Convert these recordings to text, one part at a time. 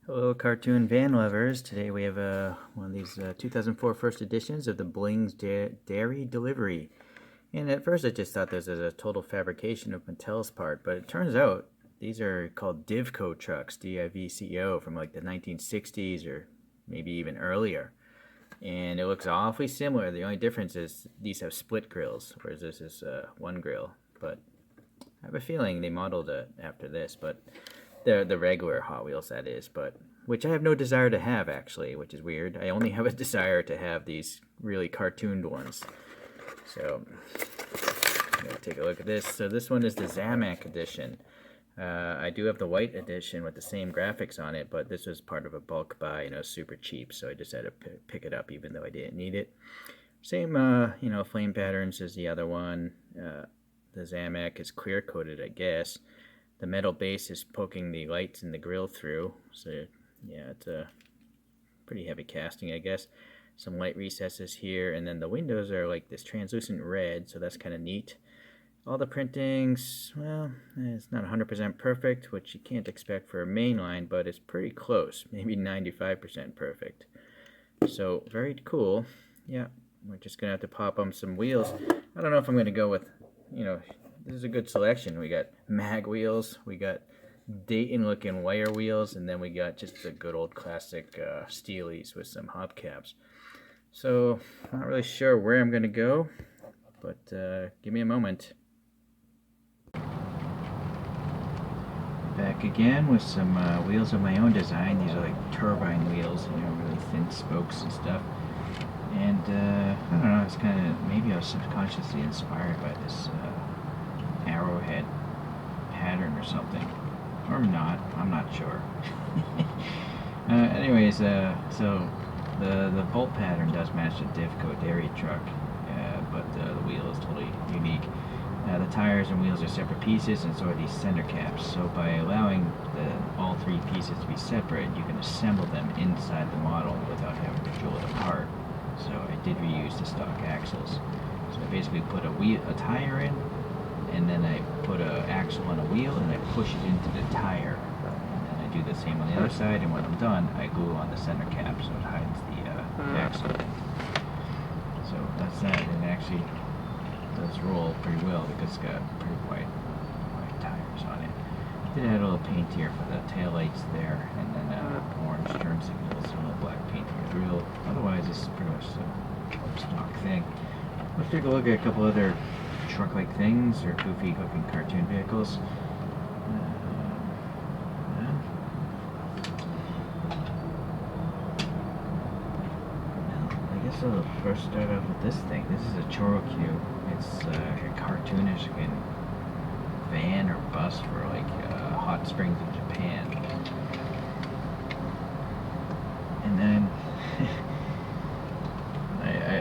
Hello, cartoon van lovers. Today we have one of these 2004 first editions of the Blings Dairy Delivery. And at first I just thought this was a total fabrication of Mattel's part, but it turns out these are called Divco trucks, D-I-V-C-O, from like the 1960s or maybe even earlier. And it looks awfully similar. The only difference is these have split grills, whereas this is one grill. But I have a feeling they modeled it after this, but the regular Hot Wheels, that is, but which I have no desire to have, actually, which is weird. I only have a desire to have these really cartooned ones. So I'm gonna take a look at this. So this one is the Zamac edition. I do have the white edition with the same graphics on it, but this was part of a bulk buy, super cheap, so I just had to pick it up even though I didn't need it. Same, flame patterns as the other one. The Zamac is clear coated, I guess. The metal base is poking the lights in the grill through, so yeah, it's a pretty heavy casting, I guess. Some light recesses here, and then the windows are like this translucent red, so that's kind of neat. All the printings, well, it's not 100% perfect, which you can't expect for a mainline, but it's pretty close, maybe 95% perfect. So very cool. Yeah, we're just gonna have to pop on some wheels. I don't know if I'm gonna go with, this is a good selection. We got mag wheels, we got Dayton looking wire wheels, and then we got just the good old classic Steelies with some hubcaps. So not really sure where I'm gonna go, but give me a moment. Back again with some wheels of my own design. These are like turbine wheels, really thin spokes and stuff. And I don't know, it's kind of, maybe I was subconsciously inspired by this arrowhead pattern or something. Or not, I'm not sure. Anyways, so the bolt pattern does match the Divco dairy truck, but the wheel is totally unique. The tires and wheels are separate pieces, and so are these center caps. So by allowing all three pieces to be separate, you can assemble them inside the model without having to drill it apart. So I did reuse the stock axles. So I basically put a tire in, and then I put an axle on a wheel, and I push it into the tire. And then I do the same on the other side, and when I'm done, I glue on the center cap so it hides the axle. So that's that, and actually does roll pretty well because it's got pretty white tires on it. Did add a little paint here for the tail lights there, and then orange turn signals, and a little black paint here. Real. Otherwise, it's pretty much a stock thing. Let's take a look at a couple other truck-like things or goofy-looking cartoon vehicles. I guess I'll first start off with this thing. This is a Chorokyu. It's a cartoonish looking van or bus for like hot springs in Japan. And then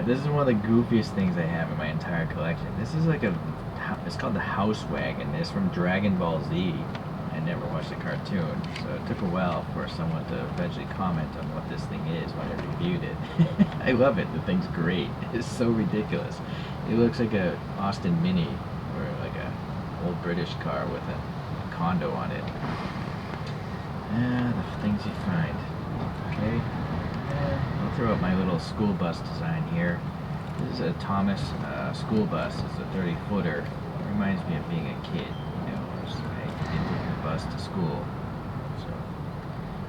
this is one of the goofiest things I have in my entire collection. This is like it's called the House Wagon. It's from Dragon Ball Z. I never watched the cartoon, so it took a while for someone to eventually comment on what this thing is when I reviewed it. I love it. The thing's great. It's so ridiculous. It looks like a Austin Mini or like a old British car with a condo on it. The things you find. Okay. I'll throw up my little school bus design here. This is a Thomas school bus. It's a 30-footer. It reminds me of being a kid. I did take the bus to school. So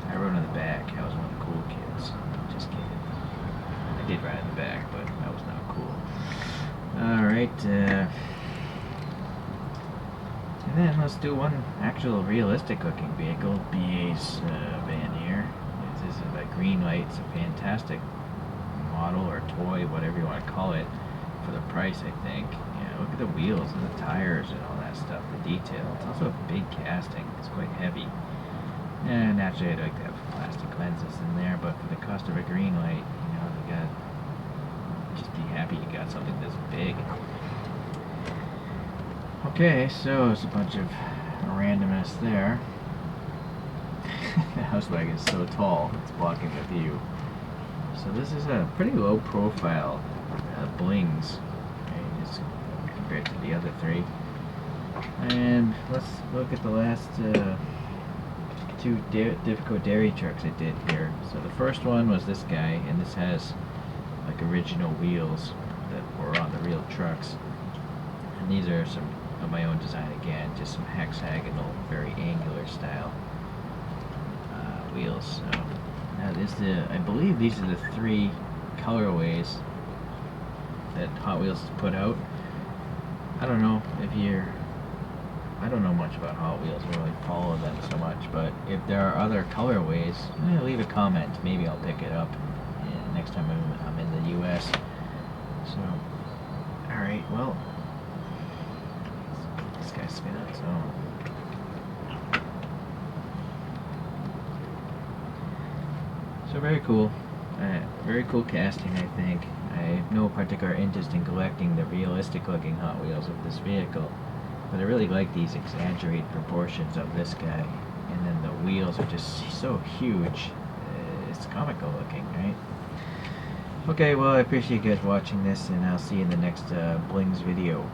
I rode in the back. I was one of the cool kids. Just kidding. I did ride in the back, but that was not cool. Alright. And then let's do one actual realistic looking vehicle. BA's van here. This is a green light. It's a fantastic model or toy, whatever you want to call it, for the price, I think. Look at the wheels and the tires and all that stuff, the detail. It's also a big casting. It's quite heavy. And naturally, I'd like to have plastic lenses in there, but for the cost of a green light, you got just be happy you got something this big. Okay, so it's a bunch of randomness there. The house wagon is so tall, it's blocking the view. So this is a pretty low profile Blings, just compared to the other three. And let's look at the last two Divco dairy trucks I did here. So the first one was this guy, and this has like original wheels that were on the real trucks. And these are some of my own design again, just some hexagonal, very angular style wheels. So now I believe these are the 3 colorways that Hot Wheels has put out. I don't know I don't know much about Hot Wheels, I don't really follow them so much, but if there are other colorways, leave a comment. Maybe I'll pick it up next time I'm in the US. So, alright, well, this guy's spin on his own. So very cool. Very cool casting, I think. I have no particular interest in collecting the realistic looking Hot Wheels of this vehicle, but I really like these exaggerated proportions of this guy, and then the wheels are just so huge. It's comical looking, right? Okay, well, I appreciate you guys watching this, and I'll see you in the next Blings video.